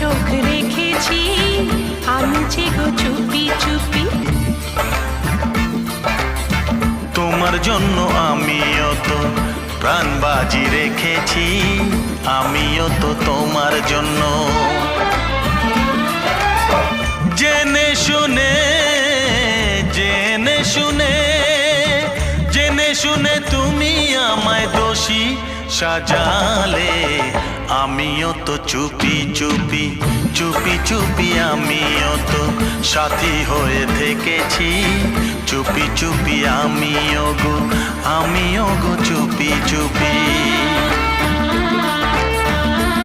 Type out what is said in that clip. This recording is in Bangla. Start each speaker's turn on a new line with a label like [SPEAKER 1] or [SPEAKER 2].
[SPEAKER 1] চোখ রেখেছি আমি যে গো চুপি চুপি।
[SPEAKER 2] তোমার জন্য আমিও তো প্রাণ বাজি রেখেছি, আমিও তো তোমার জন্য। জেনে শুনে জেনে শুনে জেনে শুনে তুমি আমায় দোষী সাজালে, আমিও তো চুপি চুপি চুপি চুপি আমিও তো সাথী হয়ে থেকেছি, চুপি চুপি আমিও গো চুপি চুপি।